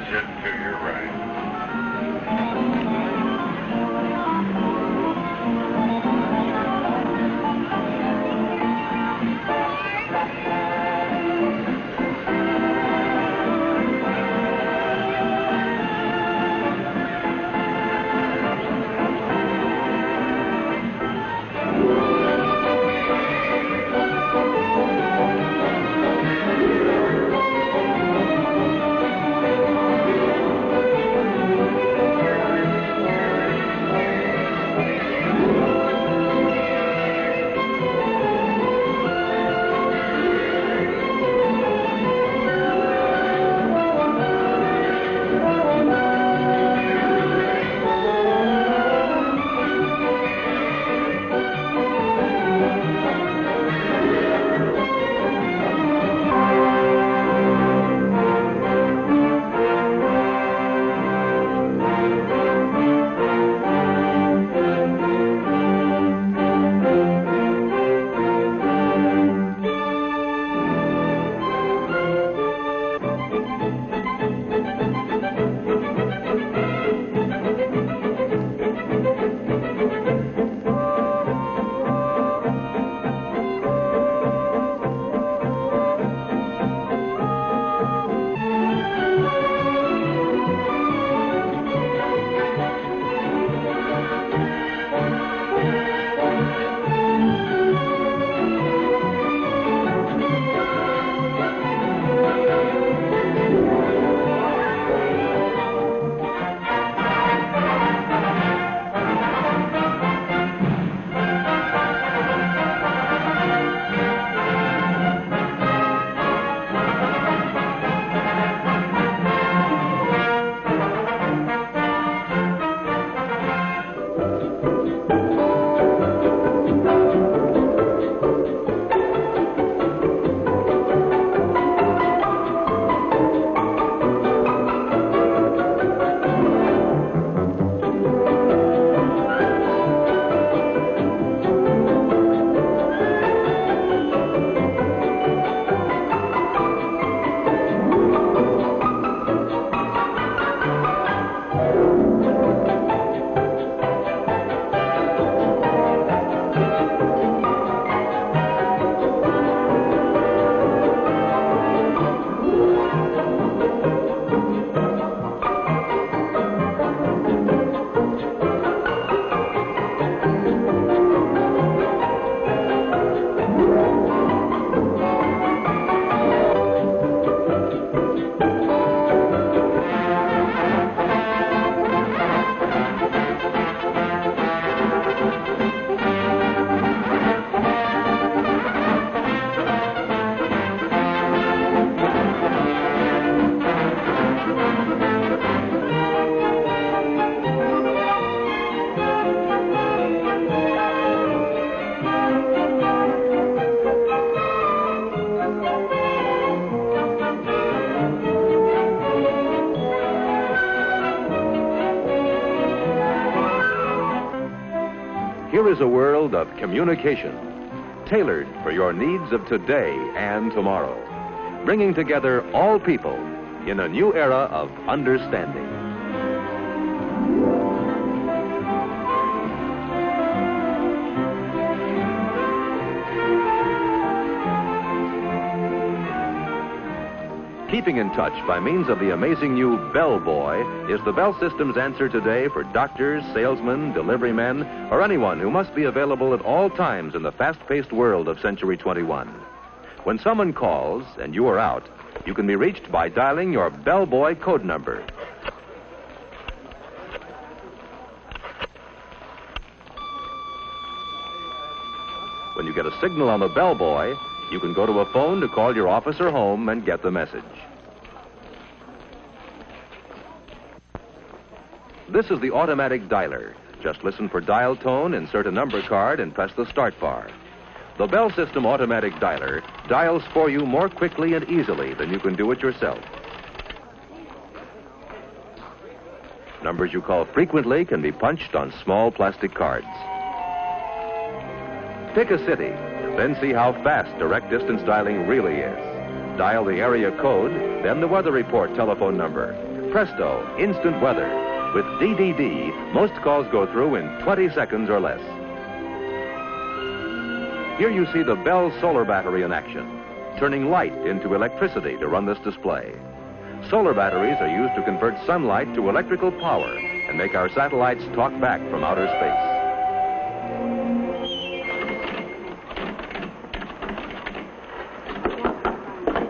Exit to your right. Here is a world of communication, tailored for your needs of today and tomorrow, bringing together all people in a new era of understanding. Keeping in touch by means of the amazing new Bell Boy is the Bell System's answer today for doctors, salesmen, delivery men, or anyone who must be available at all times in the fast-paced world of Century 21. When someone calls and you are out, you can be reached by dialing your Bell Boy code number. When you get a signal on the Bell Boy, you can go to a phone to call your office or home and get the message. This is the automatic dialer. Just listen for dial tone, insert a number card, and press the start bar. The Bell System automatic dialer dials for you more quickly and easily than you can do it yourself. Numbers you call frequently can be punched on small plastic cards. Pick a city, then see how fast direct distance dialing really is. Dial the area code, then the weather report telephone number. presto, instant weather. With DDD, most calls go through in 20 seconds or less. Here you see the Bell solar battery in action, turning light into electricity to run this display. Solar batteries are used to convert sunlight to electrical power and make our satellites talk back from outer space.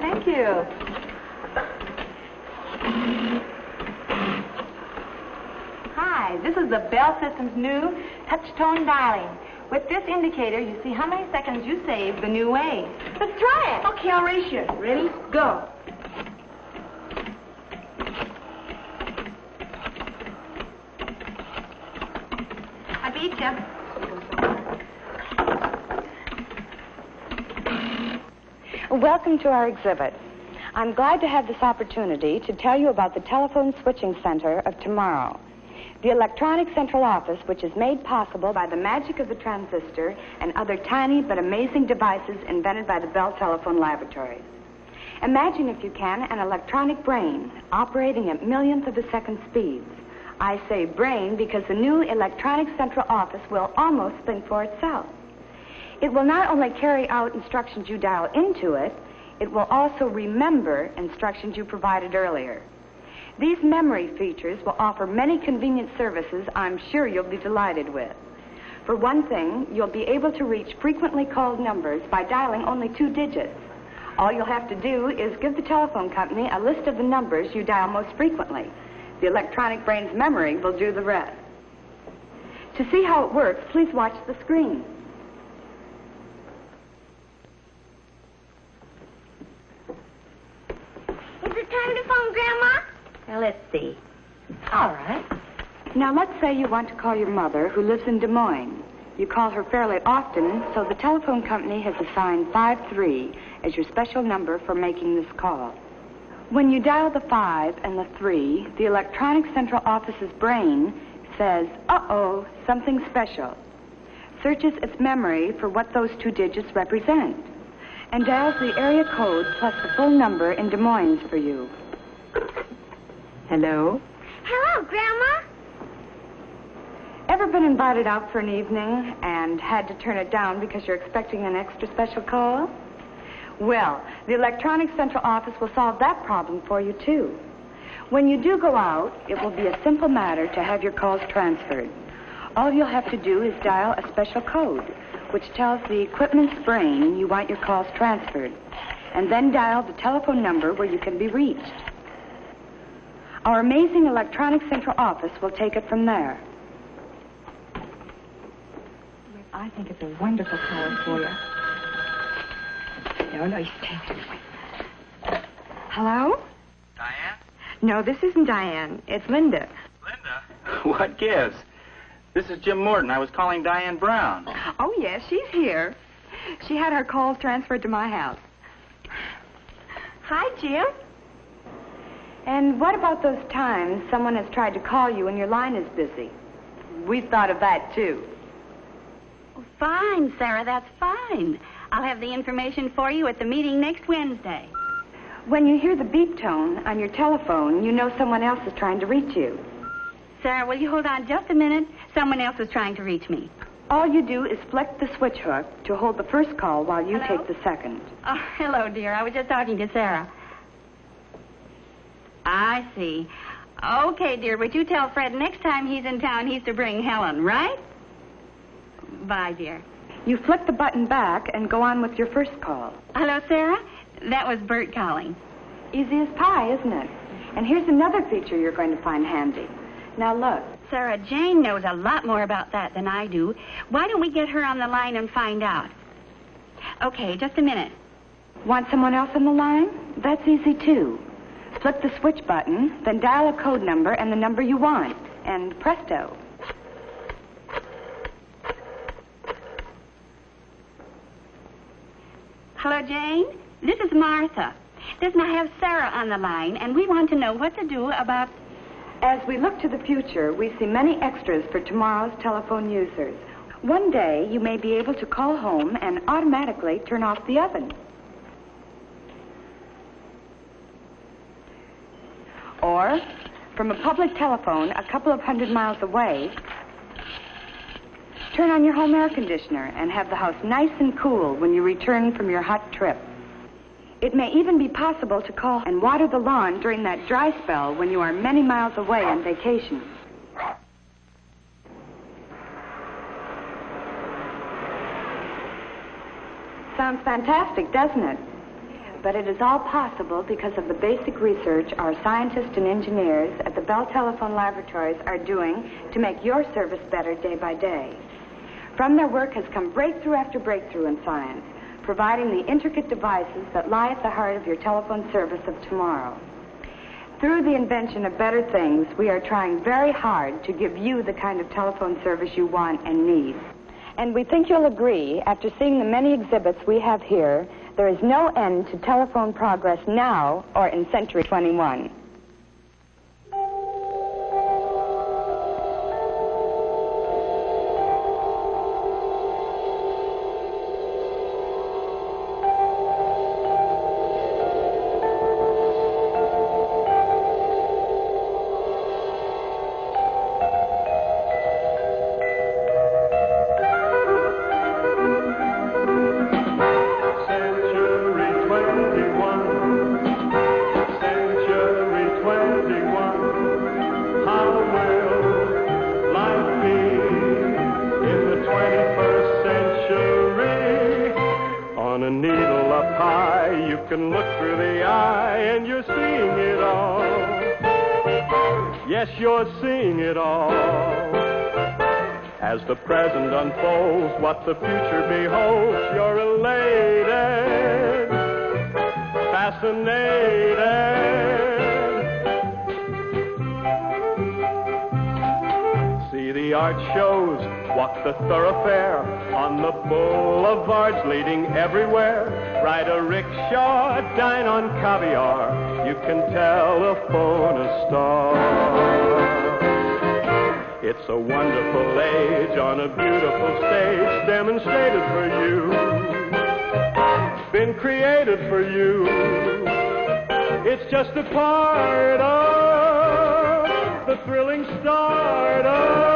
Thank you. Hi, this is the Bell System's new touch-tone dialing. With this indicator, you see how many seconds you saved the new way. Let's try it. Okay, I'll race you. Ready? Go. I beat you. Welcome to our exhibit. I'm glad to have this opportunity to tell you about the telephone switching center of tomorrow. The electronic central office, which is made possible by the magic of the transistor and other tiny but amazing devices invented by the Bell Telephone Laboratories. Imagine, if you can, an electronic brain operating at millionth of a second speeds. I say brain because the new electronic central office will almost think for itself. It will not only carry out instructions you dial into it, it will also remember instructions you provided earlier. These memory features will offer many convenient services I'm sure you'll be delighted with. For one thing, you'll be able to reach frequently called numbers by dialing only 2 digits. All you'll have to do is give the telephone company a list of the numbers you dial most frequently. The electronic brain's memory will do the rest. To see how it works, please watch the screen. Is it time to phone Grandma? Now, let's see. All right. Now, let's say you want to call your mother, who lives in Des Moines. You call her fairly often, so the telephone company has assigned 53 as your special number for making this call. When you dial the 5 and the 3, the electronic central office's brain says, uh-oh, something special, searches its memory for what those 2 digits represent, and dials the area code plus the full number in Des Moines for you. Hello? Hello, Grandma. Ever been invited out for an evening and had to turn it down because you're expecting an extra special call? Well, the electronic central office will solve that problem for you, too. When you do go out, it will be a simple matter to have your calls transferred. All you'll have to do is dial a special code, which tells the equipment's brain you want your calls transferred, and then dial the telephone number where you can be reached. Our amazing electronic central office will take it from there. I think it's a wonderful call for you. No, you stay there. Hello? Diane? No, this isn't Diane. It's Linda. Linda? What gives? This is Jim Morton. I was calling Diane Brown. Oh, yes, she's here. She had her calls transferred to my house. Hi, Jim. And what about those times someone has tried to call you and your line is busy? We've thought of that, too. Fine, Sarah, that's fine. I'll have the information for you at the meeting next Wednesday. When you hear the beep tone on your telephone, you know someone else is trying to reach you. Sarah, will you hold on just a minute? Someone else is trying to reach me. All you do is flick the switch hook to hold the first call while you Hello? take the second. Oh, hello, dear. I was just talking to Sarah. I see. Okay, dear, but you tell Fred next time he's in town he's to bring Helen, right? Bye, dear. You flick the button back and go on with your first call. Hello, Sarah? That was Bert calling. Easy as pie, isn't it? And here's another feature you're going to find handy. Now look. Sarah, Jane knows a lot more about that than I do. Why don't we get her on the line and find out? Okay, just a minute. Want someone else on the line? That's easy, too. Flip the switch button, then dial a code number and the number you want, and presto. Hello, Jane. This is Martha. Listen, I have Sarah on the line, and we want to know what to do about... As we look to the future, we see many extras for tomorrow's telephone users. One day, you may be able to call home and automatically turn off the oven. Or from a public telephone a couple of 100 miles away, turn on your home air conditioner and have the house nice and cool when you return from your hot trip. It may even be possible to call and water the lawn during that dry spell when you are many miles away on vacation. Sounds fantastic, doesn't it? But it is all possible because of the basic research our scientists and engineers at the Bell Telephone Laboratories are doing to make your service better day by day. From their work has come breakthrough after breakthrough in science, providing the intricate devices that lie at the heart of your telephone service of tomorrow. Through the invention of better things, we are trying very hard to give you the kind of telephone service you want and need. And we think you'll agree, after seeing the many exhibits we have here, there is no end to telephone progress now or in Century 21. You're seeing it all. As the present unfolds, what the future beholds, you're elated, fascinated. See the art shows, walk the thoroughfare, on the boulevards leading everywhere. Ride a rickshaw, dine on caviar, you can telephone a star. It's a wonderful age on a beautiful stage, demonstrated for you, been created for you. It's just a part of the thrilling start of